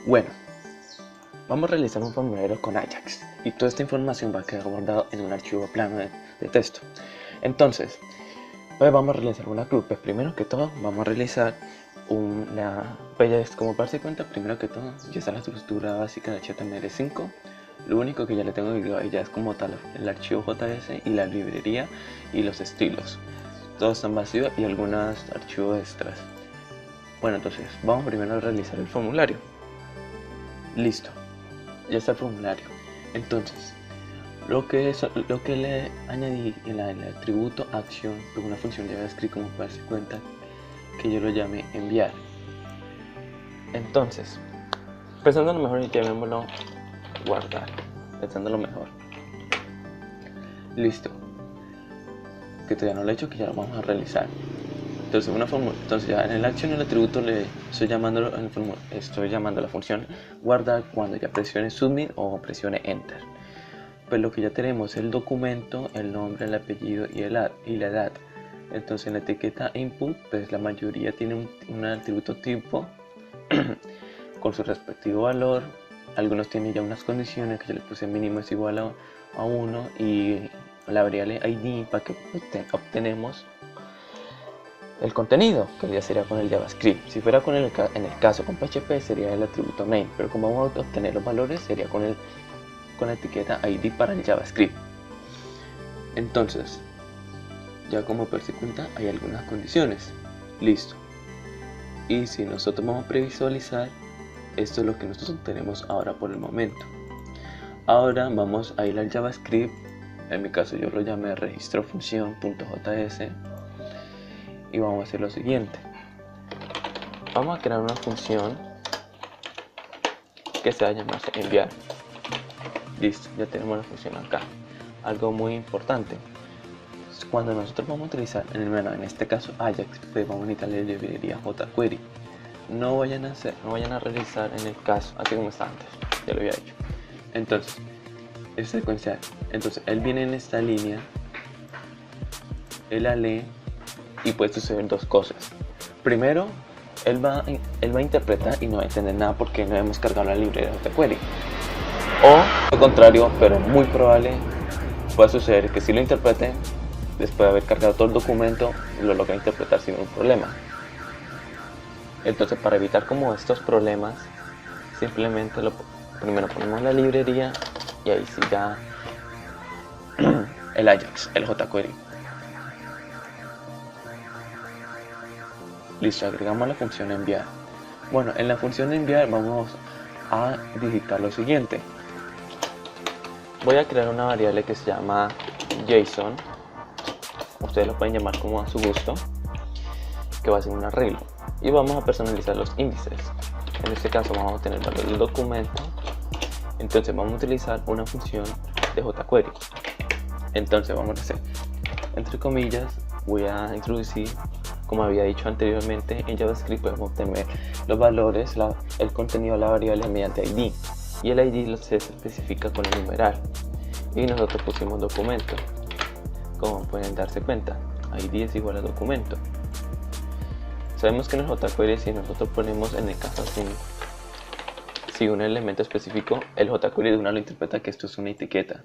Bueno, vamos a realizar un formulario con Ajax y toda esta información va a quedar guardada en un archivo plano de texto. Entonces, pues vamos a realizar una club. Pues primero que todo vamos a realizar pues como para darse cuenta, primero que todo ya está la estructura básica de HTML5. Lo único que ya le tengo que ahí ya es como tal el archivo JS y la librería y los estilos. Todos están vacíos y algunos archivos extras. Bueno, entonces vamos primero a realizar el formulario. Listo, ya está el formulario. Entonces, lo que le añadí en el atributo action de una función JavaScript, como para darse cuenta, que yo lo llame enviar. Entonces, pensando lo mejor, llamémoslo guardar. Pensando lo mejor. Listo. Que todavía no lo he hecho, que ya lo vamos a realizar. Entonces ya en el action el atributo le estoy llamando a la función guardar cuando ya presione submit o presione enter. Pues lo que ya tenemos es el documento, el nombre, el apellido y la edad. Entonces en la etiqueta input, pues la mayoría tiene un atributo tipo con su respectivo valor. Algunos tienen ya unas condiciones que yo le puse mínimo es igual a 1 y la variable id para que obtenemos el contenido, que ya sería con el JavaScript. Si fuera en el caso con PHP sería el atributo name, pero como vamos a obtener los valores sería con la etiqueta id para el JavaScript. Entonces, ya como se cuenta, hay algunas condiciones. Listo. Y si nosotros vamos a previsualizar, esto es lo que nosotros tenemos ahora por el momento. Ahora vamos a ir al JavaScript. En mi caso yo lo llamé registro función.js y vamos a hacer lo siguiente. Vamos a crear una función que se va a llamar enviar. Listo, ya tenemos la función acá. Algo muy importante, cuando nosotros vamos a utilizar en este caso Ajax, pues vamos a necesitar la librería jQuery. No vayan a realizar en el caso así como está antes, ya lo había hecho. Entonces es secuencial. Entonces él viene en esta línea, él la lee y puede suceder dos cosas. Primero, él va a interpretar y no va a entender nada porque no hemos cargado la librería de jQuery. O lo contrario, pero muy probable, puede suceder que si lo interprete, después de haber cargado todo el documento, lo logra interpretar sin un problema. Entonces, para evitar como estos problemas, simplemente primero ponemos la librería y ahí sí ya el Ajax, el jQuery. Listo, agregamos la función enviar. Bueno, en la función enviar vamos a digitar lo siguiente. Voy a crear una variable que se llama JSON. Ustedes lo pueden llamar como a su gusto, que va a ser un arreglo. Y vamos a personalizar los índices. En este caso vamos a tener el valor del documento. Entonces vamos a utilizar una función de jQuery. Entonces vamos a hacer, entre comillas, voy a introducir, como había dicho anteriormente, en JavaScript podemos obtener los valores, el contenido de la variable mediante ID. Y el ID se especifica con el numeral. Y nosotros pusimos documento. Como pueden darse cuenta, ID es igual a documento. Sabemos que en el jQuery, si nosotros ponemos en el caso así, si un elemento específico, el jQuery de una lo interpreta que esto es una etiqueta.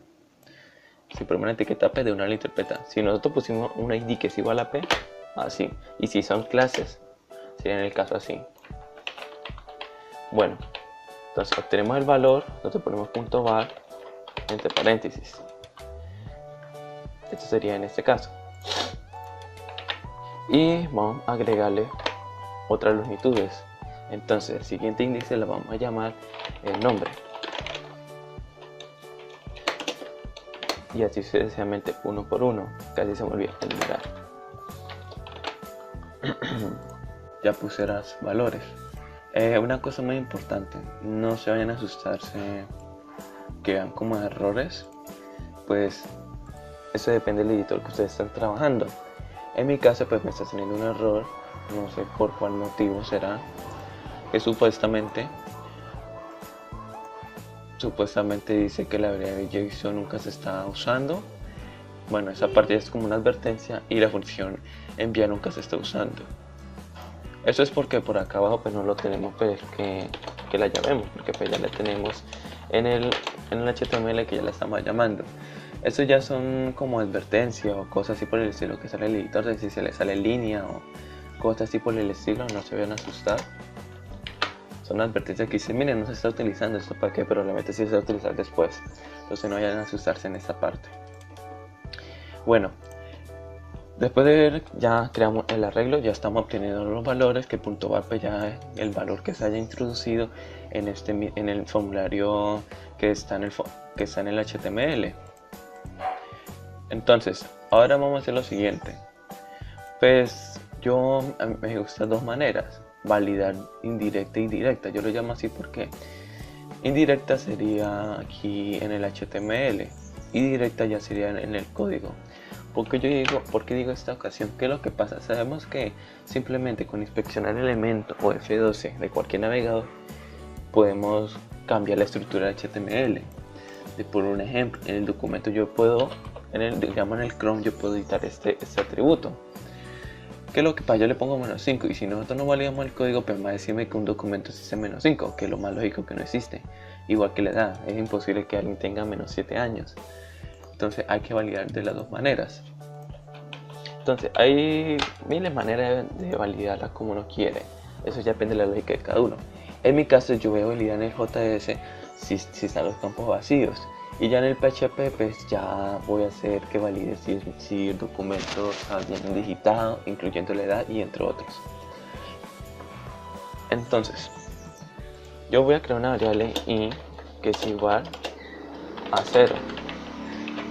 Si ponemos una etiqueta P, de una lo interpreta. Si nosotros pusimos un ID que es igual a P, así. Y si son clases, sería en el caso así. Bueno, entonces obtenemos el valor, nosotros ponemos .var entre paréntesis. Esto sería en este caso. Y vamos a agregarle otras longitudes. Entonces el siguiente índice lo vamos a llamar el nombre. Y así sucesivamente uno por uno. Casi se me olvida el numeral. Ya puse los valores. Una cosa muy importante, no se vayan a asustarse que vean como errores, pues eso depende del editor que ustedes están trabajando. En mi caso pues me está saliendo un error, no sé por cuál motivo será, que supuestamente dice que la variable JSON nunca se está usando Bueno, esa parte es como una advertencia y la función enviar nunca se está usando. Eso es porque por acá abajo pues no lo tenemos pues que la llamemos, porque pues ya la tenemos en el HTML que ya la estamos llamando. Estos ya son como advertencias o cosas así por el estilo que sale el editor, de si se le sale línea o cosas así por el estilo, no se vayan a asustar. Son advertencias que dicen, miren, no se está utilizando esto para qué, pero realmente sí se va a utilizar después. Entonces no vayan a asustarse en esta parte. Bueno, después de ver, ya creamos el arreglo, ya estamos obteniendo los valores, que punto .bar pues ya es el valor que se haya introducido en el formulario que está en el HTML. Entonces, ahora vamos a hacer lo siguiente. Pues me gusta dos maneras, validar indirecta e indirecta. Yo lo llamo así porque indirecta sería aquí en el HTML y directa ya sería en el código. ¿Por qué digo esta ocasión? ¿Qué es lo que pasa? Sabemos que simplemente con inspeccionar elemento o F12 de cualquier navegador podemos cambiar la estructura de HTML. Por un ejemplo, en el documento yo puedo, en el Chrome yo puedo editar este atributo. ¿Qué es lo que pasa? Yo le pongo -5 y si nosotros no validamos el código, pues va a decirme que un documento existe -5, que es lo más lógico que no existe. Igual que la edad, es imposible que alguien tenga -7 años. Entonces hay que validar de las dos maneras. Entonces hay miles de maneras de validarla como uno quiere. Eso ya depende de la lógica de cada uno. En mi caso yo voy a validar en el JS si están los campos vacíos. Y ya en el PHP pues ya voy a hacer que valide si el documento está bien digitado, incluyendo la edad y entre otros. Entonces yo voy a crear una variable i que es igual a 0.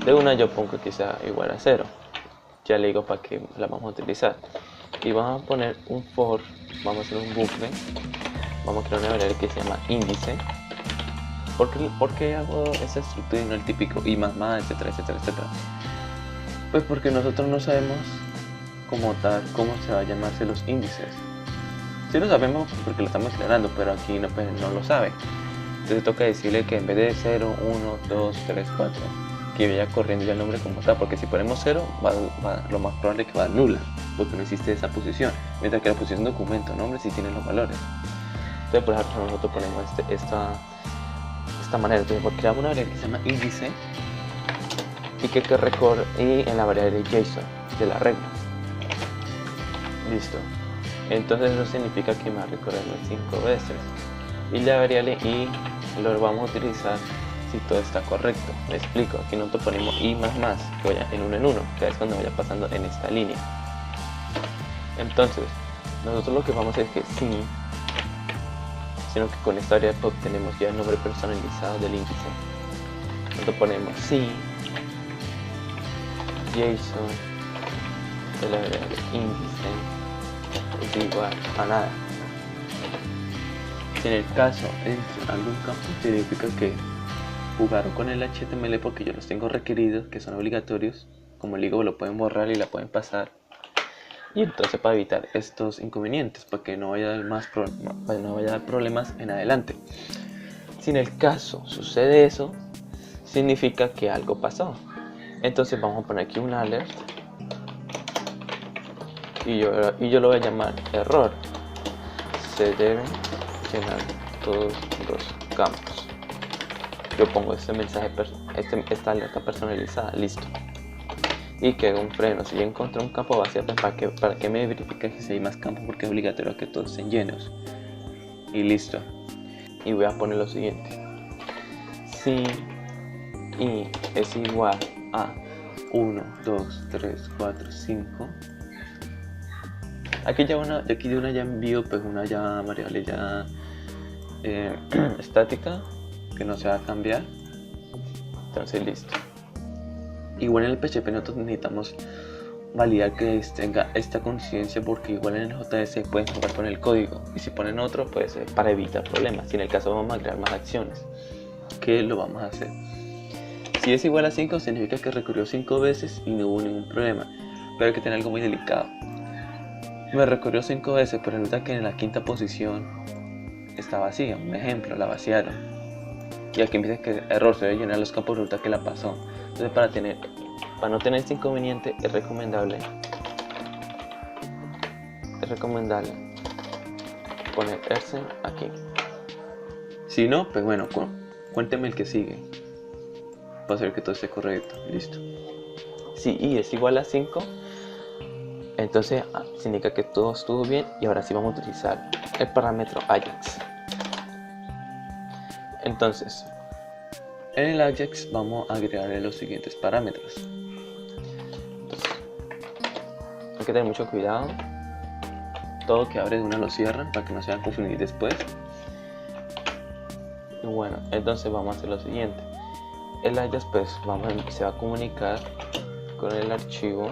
De una yo pongo que sea igual a 0. Ya le digo para qué la vamos a utilizar. Y vamos a poner un for, vamos a hacer un bucle. Vamos a crear una variable que se llama índice. ¿Por qué hago esa estructura y no el típico i más más, etcétera, etcétera, etcétera? Pues porque nosotros no sabemos como tal cómo se va a llamarse los índices. Sí lo sabemos porque lo estamos declarando, pero aquí no lo sabe. Entonces toca decirle que en vez de 0, 1, 2, 3, 4 que vaya corriendo ya el nombre como tal, porque si ponemos 0 lo más probable es que va a nula, porque no existe esa posición, mientras que la posición documento nombre sí tiene los valores. Entonces por ejemplo nosotros ponemos esta manera. Entonces creamos una variable que se llama índice y en la variable JSON de la regla. Listo. Entonces eso significa que me va a recorrerlo 5 veces y la variable i lo vamos a utilizar si todo está correcto. Me explico, aquí nosotros ponemos i más más, que vaya en uno, que es cuando vaya pasando en esta línea. Entonces, nosotros lo que vamos a hacer es que sí, sino que con esta variable obtenemos ya el nombre personalizado del índice. Nosotros ponemos sí, JSON de la variable índice es igual a nada. Si en el caso entre algún campo significa que jugaron con el HTML porque yo los tengo requeridos, que son obligatorios, como el digo, lo pueden borrar y la pueden pasar. Y entonces para evitar estos inconvenientes, porque no vaya a dar problemas en adelante. Si en el caso sucede eso, significa que algo pasó. Entonces vamos a poner aquí un alert y yo lo voy a llamar error. Se deben llenar todos los campos. Yo pongo este mensaje, esta alerta personalizada, listo. Y que un freno, si yo encontré un campo vacío, pues para que me verifique si hay más campos, porque es obligatorio que todos estén llenos. Y listo. Y voy a poner lo siguiente: si i es igual a 1, 2, 3, 4, 5. Aquí de una ya envío pues una ya variable ya estática que no se va a cambiar. Entonces listo. Igual en el PHP nosotros necesitamos validar que tenga esta conciencia, porque igual en el JS pueden jugar con el código y si ponen otro pues para evitar problemas. Si en el caso vamos a crear más acciones, ¿qué lo vamos a hacer? Si es igual a 5 significa que recurrió 5 veces y no hubo ningún problema, pero hay que tener algo muy delicado. Me recurrió 5 veces, pero resulta que en la quinta posición está vacía. Un ejemplo, la vaciaron. Y aquí me dice que error, se debe llenar los campos, resulta que la pasó. Entonces para tener para no tener este inconveniente es recomendable poner Ersen aquí. Si no, pues bueno, cuénteme el que sigue para hacer que todo esté correcto. Listo. Si i es igual a 5, entonces significa que todo estuvo bien, y ahora sí vamos a utilizar el parámetro Ajax. Entonces, en el Ajax vamos a agregarle los siguientes parámetros. Entonces, hay que tener mucho cuidado. Todo que abre de una lo cierran para que no se vayan a confundir después. Y bueno, entonces vamos a hacer lo siguiente. El Ajax pues se va a comunicar con el archivo.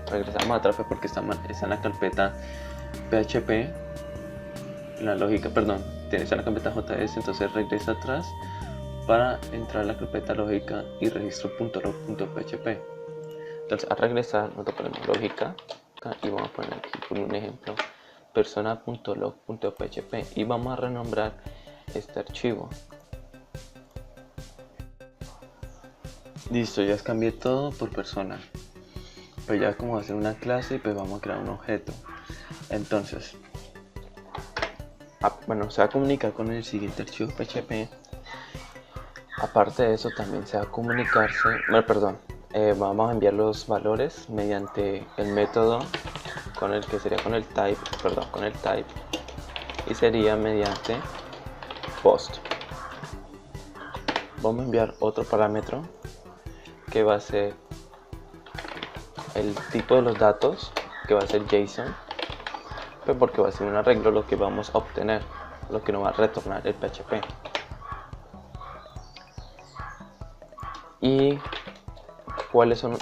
Regresamos atrás porque está en la carpeta PHP, en la lógica, perdón, está en la carpeta JS, entonces regresa atrás para entrar a la carpeta lógica y registro.log.php. Entonces al regresar nosotros ponemos lógica y vamos a poner aquí por un ejemplo persona.log.php y vamos a renombrar este archivo. Listo, ya cambié todo por persona. Pues ya como hacer una clase, pues vamos a crear un objeto. Entonces, bueno, se va a comunicar con el siguiente archivo PHP. Aparte de eso, también se va a comunicarse, vamos a enviar los valores mediante el método con el que sería con el type, y sería mediante post. Vamos a enviar otro parámetro que va a ser el tipo de los datos, que va a ser JSON, pues porque va a ser un arreglo lo que vamos a obtener, lo que nos va a retornar el PHP. Y cuáles son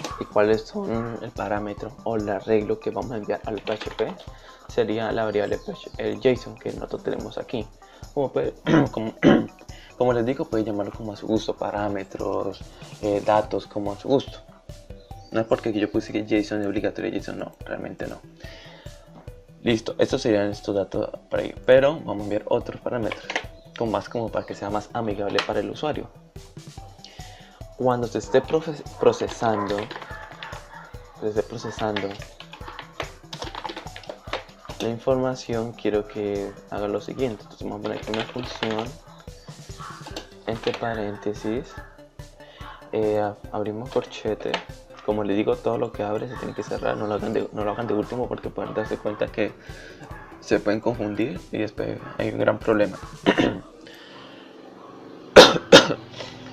el parámetro o el arreglo que vamos a enviar al PHP sería la variable el JSON que nosotros tenemos aquí. Como les digo, puede llamarlo como a su gusto, parámetros, datos, como a su gusto. No es porque yo puse que JSON es obligatorio, JSON no, realmente no. Listo, estos serían estos datos para ello, pero vamos a enviar otros parámetros como para que sea más amigable para el usuario. Cuando se esté procesando la información, quiero que haga lo siguiente. Entonces vamos a poner aquí una función entre paréntesis, abrimos corchete. Como les digo, todo lo que abre se tiene que cerrar, no lo hagan de último porque pueden darse cuenta que se pueden confundir y después hay un gran problema.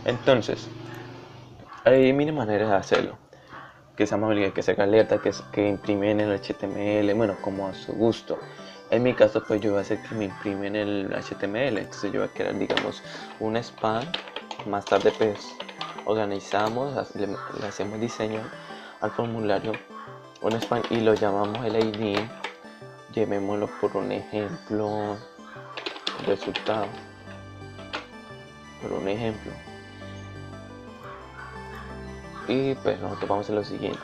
Entonces, hay mil maneras de hacerlo, que sea amable, que se haga alerta, que imprimen en el HTML, bueno, como a su gusto. En mi caso, pues yo voy a hacer que me imprimen el HTML, entonces yo voy a crear, digamos, un span. Más tarde, pues organizamos, le hacemos diseño al formulario, un span, y lo llamamos el ID, llamémoslo por un ejemplo resultado, y pues nosotros vamos a hacer lo siguiente.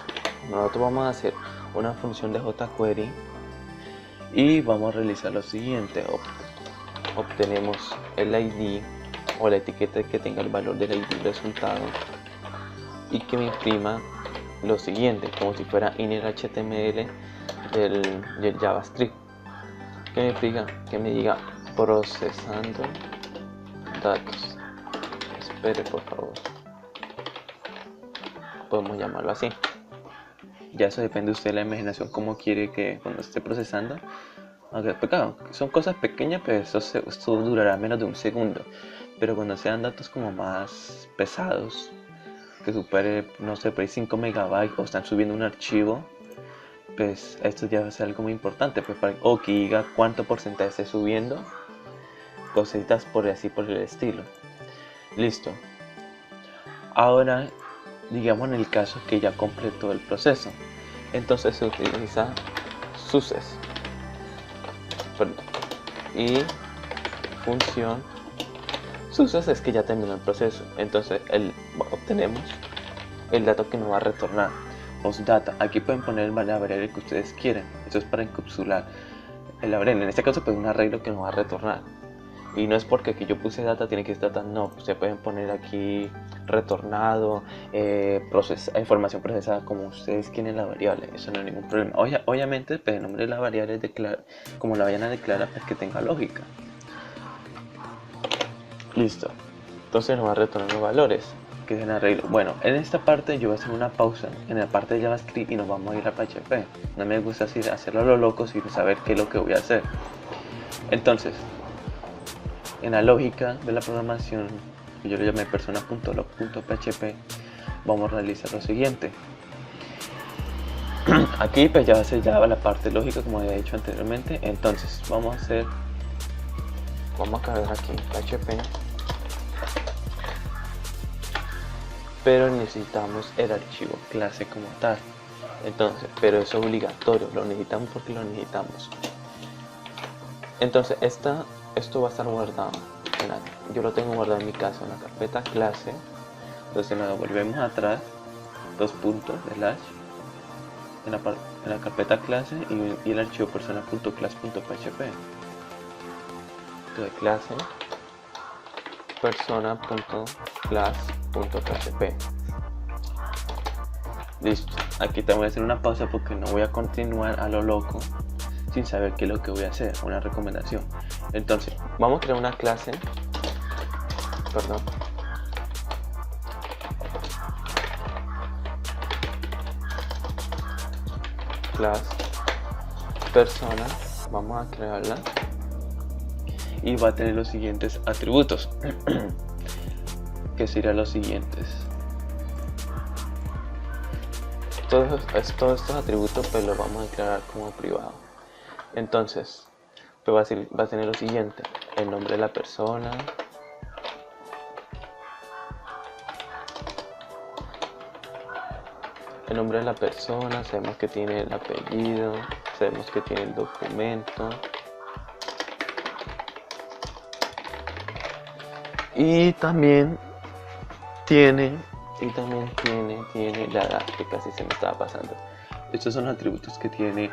Nosotros vamos a hacer una función de jQuery y vamos a realizar lo siguiente. Obtenemos el ID o la etiqueta que tenga el valor del ID resultado y que me imprima lo siguiente, como si fuera inner HTML del JavaScript, que me diga procesando datos. Espere, por favor. Podemos llamarlo así. Ya eso depende de usted de la imaginación, cómo quiere que cuando esté procesando. Aunque claro, son cosas pequeñas, pero esto durará menos de un segundo. Pero cuando sean datos como más pesados, que supere, no sé, por ahí 5 megabytes, o están subiendo un archivo, pues esto ya va a ser algo muy importante, pues o que diga cuánto porcentaje esté subiendo, cositas por así por el estilo. Listo. Ahora, digamos en el caso que ya completó el proceso, entonces se utiliza success y función success es que ya terminó el proceso, entonces obtenemos el dato que nos va a retornar. Data, aquí pueden poner la variable que ustedes quieran, esto es para encapsular la variable, en este caso pues un arreglo que nos va a retornar. Y no es porque aquí yo puse data, tiene que ser data, no. Se pueden poner aquí retornado, información procesada, como ustedes quieren la variable. Eso no hay ningún problema. Obviamente, pues, el nombre de la variable como la vayan a declarar, pues que tenga lógica. Listo. Entonces nos va a retornar los valores que es el arreglo. Bueno, en esta parte yo voy a hacer una pausa en la parte de JavaScript y nos vamos a ir a PHP. No me gusta así hacerlo a lo loco sin saber qué es lo que voy a hacer. Entonces, en la lógica de la programación, que yo le llamé persona.log.php, vamos a realizar lo siguiente. Aquí pues ya se llama la parte lógica como había dicho anteriormente. Entonces vamos a cargar aquí PHP, pero necesitamos el archivo clase como tal. Entonces, pero es obligatorio, lo necesitamos porque lo necesitamos. Entonces esto va a estar guardado yo lo tengo guardado en mi caso en la carpeta clase. Entonces nos volvemos atrás, dos puntos slash en la carpeta clase y el archivo persona.class.php. Entonces clase persona.class.php. Listo. Aquí te voy a hacer una pausa porque no voy a continuar a lo loco sin saber qué es lo que voy a hacer. Una recomendación. Entonces vamos a crear una clase, class persona, vamos a crearla y va a tener los siguientes atributos que serían los siguientes. Todos estos atributos pues los vamos a declarar como privado. Entonces pues va a tener lo siguiente: el nombre de la persona, sabemos que tiene el apellido, sabemos que tiene el documento y también tiene la edad, que casi se me estaba pasando. Estos son los atributos que tiene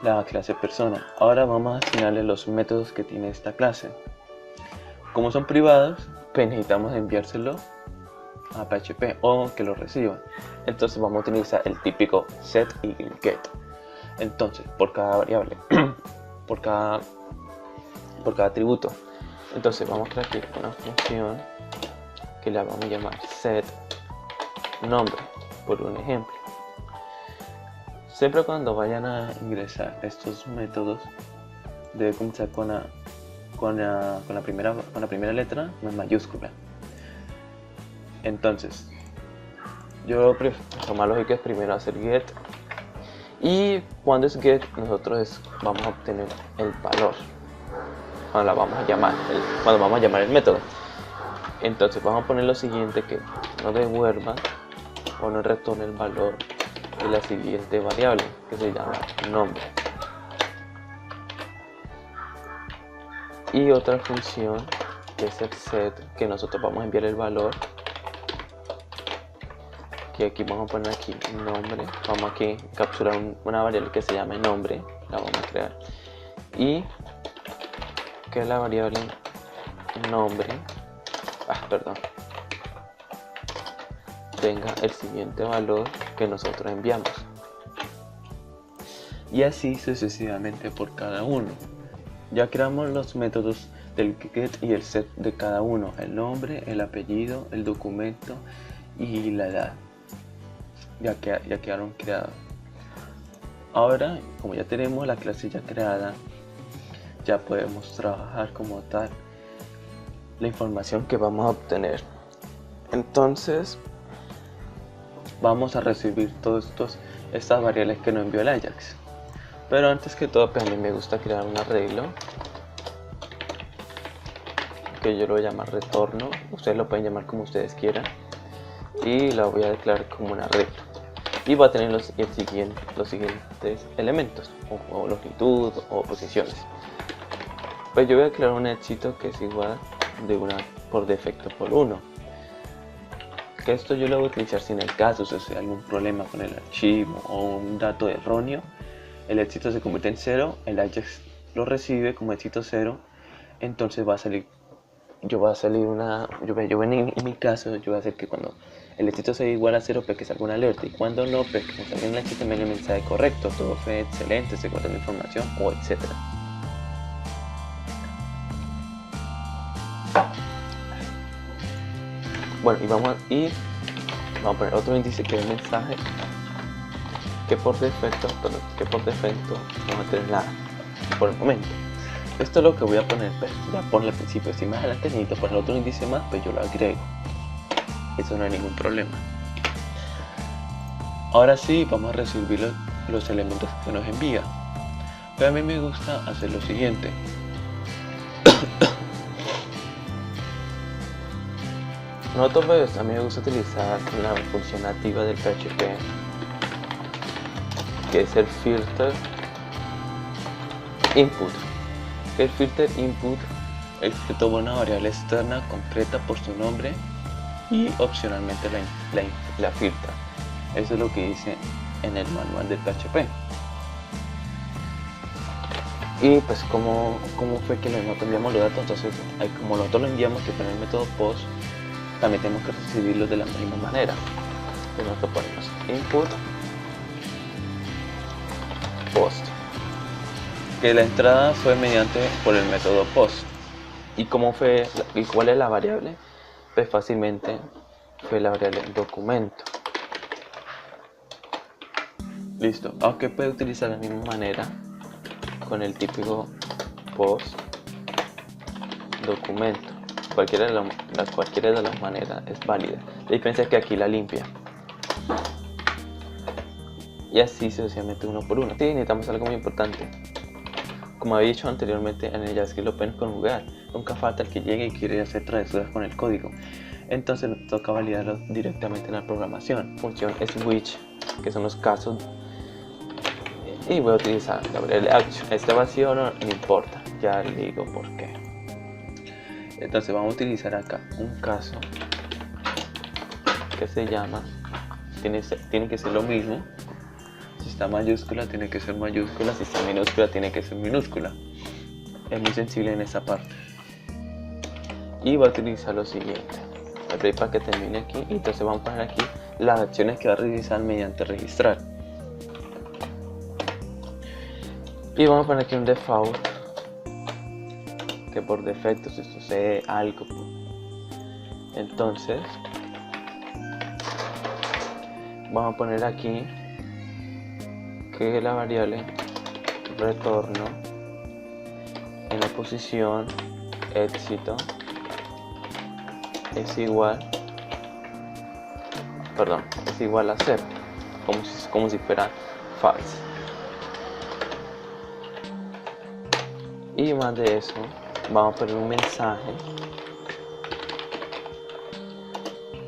la clase persona. Ahora vamos a asignarle los métodos que tiene esta clase. Como son privados, pues necesitamos enviárselo a PHP o que lo reciban. Entonces vamos a utilizar el típico set y get. Entonces por cada variable por cada atributo. Entonces vamos a crear aquí una función que la vamos a llamar set nombre, por un ejemplo. Siempre cuando vayan a ingresar estos métodos debe comenzar con la primera letra en mayúscula. Entonces yo más lógico es primero hacer get, y cuando es get nosotros vamos a obtener el valor cuando vamos a llamar el método. Entonces vamos a poner lo siguiente: que no devuelva o no retorne el valor de la siguiente variable que se llama nombre. Y otra función que es el set, que nosotros vamos a enviar el valor, que aquí vamos a poner aquí nombre. Vamos aquí a capturar una variable que se llame nombre, la vamos a crear, y que la variable nombre tenga el siguiente valor que nosotros enviamos, y así sucesivamente por cada uno. Ya creamos los métodos del get y el set de cada uno: el nombre, el apellido, el documento y la edad. Ya quedaron creados. Ahora, como ya tenemos la clase ya creada, ya podemos trabajar como tal la información que vamos a obtener. Entonces vamos a recibir todas estas variables que nos envió el Ajax. Pero antes que todo, pues a mí me gusta crear un arreglo que yo lo voy a llamar retorno. Ustedes lo pueden llamar como ustedes quieran, y la voy a declarar como un arreglo, y va a tener los siguientes elementos, o longitud o posiciones. Pues yo voy a declarar un éxito que es igual por defecto por 1. Que esto yo lo voy a utilizar si en el caso si hay algún problema con el archivo o un dato erróneo. El éxito se convierte en 0, el Ajax lo recibe como éxito 0, entonces va a salir, en mi caso, yo voy a hacer que cuando el éxito sea igual a 0, pues que salga una alerta, y cuando no, pues que me salga en el HTML el mensaje correcto, todo fue excelente, se guarda la información, o etcétera. Bueno, y vamos a poner otro índice que es el mensaje, que por defecto no va a tener nada por el momento. Esto es lo que voy a poner, pues ya ponle al principio. Si más adelante necesito poner otro índice más, pues yo lo agrego, eso no hay ningún problema. Ahora sí, vamos a recibir los elementos que nos envía, pero a mí me gusta hacer lo siguiente. Nosotros, pues, a mí me gusta utilizar la función nativa del PHP, que es el filter input. El filter input es que toma una variable externa concreta por su nombre y opcionalmente la filtra. Eso es lo que dice en el manual del PHP. Y pues como fue que nosotros enviamos los datos, entonces como nosotros lo enviamos que con el método post, también tenemos que recibirlos de la misma manera. Entonces nosotros ponemos input post, que la entrada fue por el método post. ¿Y cuál es la variable? Pues fácilmente fue la variable documento. Listo, aunque puede utilizar la misma manera con el típico post documento. Cualquiera de las maneras es válida. La diferencia es que aquí la limpia. Y así sucesivamente uno por uno. Sí, necesitamos algo muy importante. Como había dicho anteriormente, en el JavaScript lo pueden conjugar. Nunca falta el que llegue y quiere hacer travesuras con el código. Entonces nos toca validarlo directamente en la programación. Función switch, que son los casos. Y voy a utilizar la variable action. Este vacío no importa, ya le digo por qué. Entonces vamos a utilizar acá un caso que se llama, tiene que ser lo mismo. Si está mayúscula tiene que ser mayúscula, si está minúscula tiene que ser minúscula. Es muy sensible en esa parte. Y voy a utilizar lo siguiente, el break para que termine aquí, y entonces vamos a poner aquí las acciones que va a realizar mediante registrar. Y vamos a poner aquí un default, que por defecto si sucede algo, entonces vamos a poner aquí que la variable retorno en la posición éxito es igual a 0, como si fuera false. Y más de eso, vamos a poner un mensaje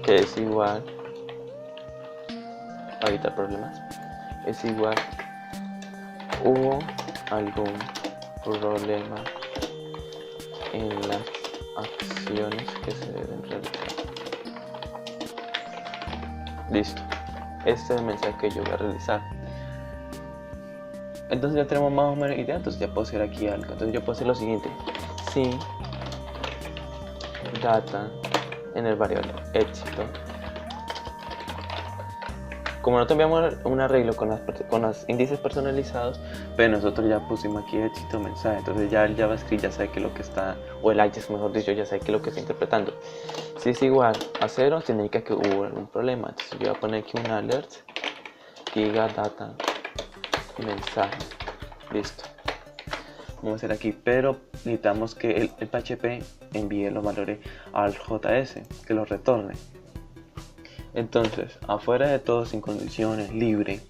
que es igual, para evitar problemas, es igual, hubo algún problema en las acciones que se deben realizar. Listo, este es el mensaje que yo voy a realizar. Entonces ya tenemos más o menos idea, entonces ya puedo hacer aquí algo. Entonces yo puedo hacer lo siguiente: si data en el variable éxito, como nosotros enviamos un arreglo con los índices personalizados, pero nosotros ya pusimos aquí éxito mensaje, entonces ya el JavaScript ya sabe que lo que está, o el Ajax mejor dicho, ya sabe que lo que está interpretando. Si es igual a 0, significa que hubo algún problema. Entonces yo voy a poner aquí un alert que diga data mensaje. Listo. Vamos a hacer aquí, pero necesitamos que el PHP envíe los valores al JS, que los retorne. Entonces, afuera de todo, sin condiciones, libre,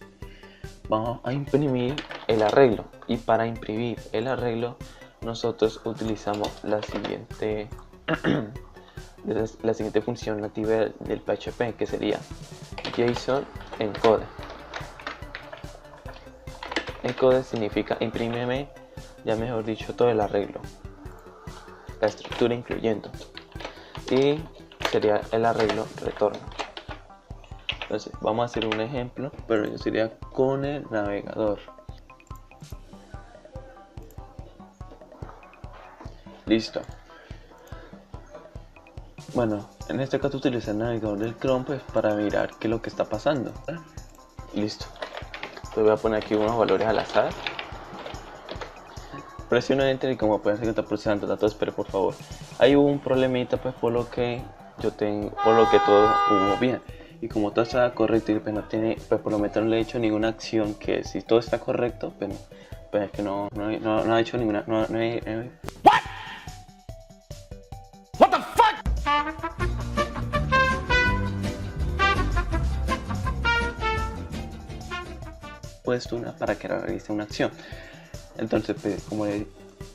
vamos a imprimir el arreglo. Y para imprimir el arreglo, nosotros utilizamos la siguiente función nativa del PHP, que sería JSON encode. Encode significa imprímeme, ya mejor dicho, todo el arreglo, la estructura incluyendo, y sería el arreglo retorno. Entonces vamos a hacer un ejemplo, pero yo sería con el navegador. Listo. Bueno, en este caso utilicé el navegador del Chrome pues para mirar qué es lo que está pasando. Listo. Te voy a poner aquí unos valores al azar. Presiono Enter y como pueden ver que está procesando datos, pero por favor. Ahí hubo un problemita pues por lo que todo hubo bien. Y como todo estaba correcto y pues no tiene, pues por lo menos no le he hecho ninguna acción, que si todo está correcto, pues es que no ha hecho ninguna, What the fuck? puesto una para que realice una acción. Entonces pues,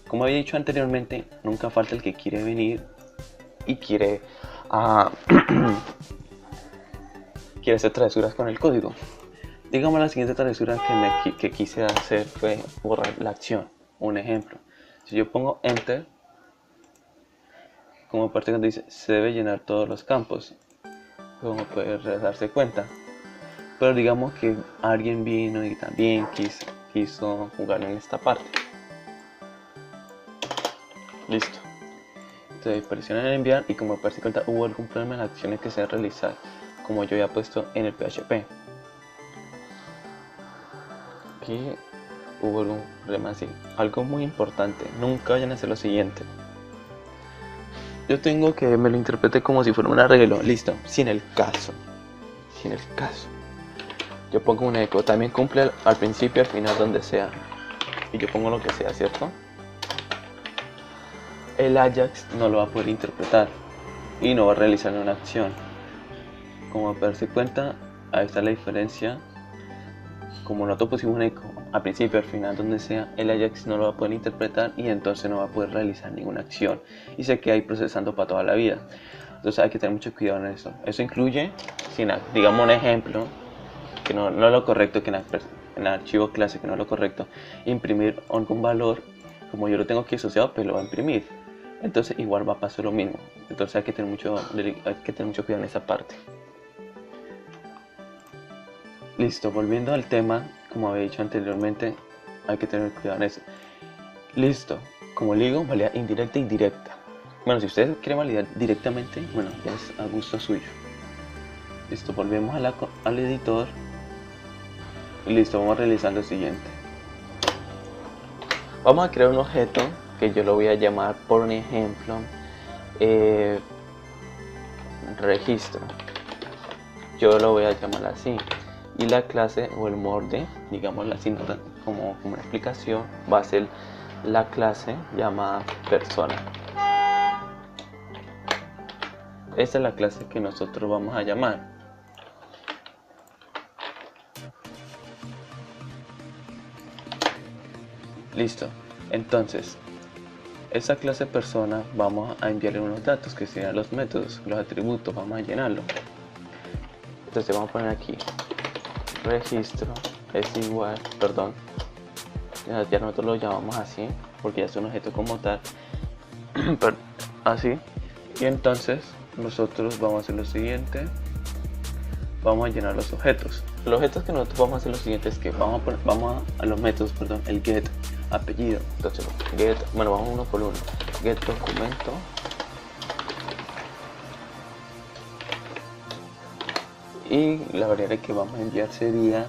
como había dicho anteriormente, nunca falta el que quiere venir y quiere quiere hacer travesuras con el código. Digamos, la siguiente travesura que quise hacer fue borrar la acción. Un ejemplo, si yo pongo Enter, como parte cuando dice se debe llenar todos los campos, como puede darse cuenta. Pero digamos que alguien vino y también quiso jugar en esta parte. Listo. Entonces presionan en enviar y como parece cuenta hubo algún problema en las acciones que se deben realizar, como yo había puesto en el PHP. Aquí hubo algún problema así. Algo muy importante, nunca vayan a hacer lo siguiente. Yo tengo que me lo interprete como si fuera un arreglo. Listo, sin el caso. Yo pongo un eco, también cumple al principio, al final, donde sea. Y yo pongo lo que sea, ¿cierto? El Ajax no lo va a poder interpretar y no va a realizar una acción. Como darse cuenta, ahí está la diferencia. Como nosotros pusimos un eco al principio, al final, donde sea, el Ajax no lo va a poder interpretar y entonces no va a poder realizar ninguna acción y se queda ahí procesando para toda la vida. Entonces hay que tener mucho cuidado en eso. Eso incluye, digamos un ejemplo, que no es lo correcto, que en el archivo clase, que no es lo correcto, imprimir algún valor, como yo lo tengo aquí asociado, pues lo va a imprimir. Entonces igual va a pasar lo mismo. Entonces hay que tener mucho cuidado en esa parte. Listo, volviendo al tema, como había dicho anteriormente, hay que tener cuidado en eso. Listo, como le digo, validad indirecta y directa. Bueno, si ustedes quieren validar directamente, bueno, ya es a gusto suyo. Listo, volvemos al editor. Y listo, vamos a realizar lo siguiente. Vamos a crear un objeto que yo lo voy a llamar, por un ejemplo, registro. Yo lo voy a llamar así. Y la clase o el molde, digámoslo así, como una explicación, va a ser la clase llamada persona. Esta es la clase que nosotros vamos a llamar. Listo. Entonces, esa clase persona vamos a enviarle unos datos que serían los métodos, los atributos, vamos a llenarlo. Entonces vamos a poner aquí registro es igual, perdón, ya nosotros lo llamamos así porque ya es un objeto como tal. Así. Y entonces nosotros vamos a hacer lo siguiente, vamos a llenar los objetos. Los objetos que nosotros vamos a hacer lo siguiente es que vamos a los métodos, perdón, el get apellido. Entonces get, bueno, vamos uno por uno. Get documento, y la variable que vamos a enviar sería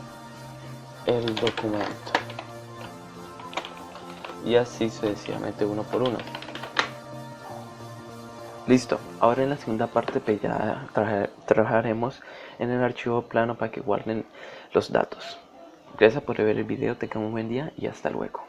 el documento, y así sucesivamente uno por uno. Listo, ahora en la segunda parte pues ya trabajaremos en el archivo plano para que guarden los datos. Gracias por ver el video, tengan un buen día y hasta luego.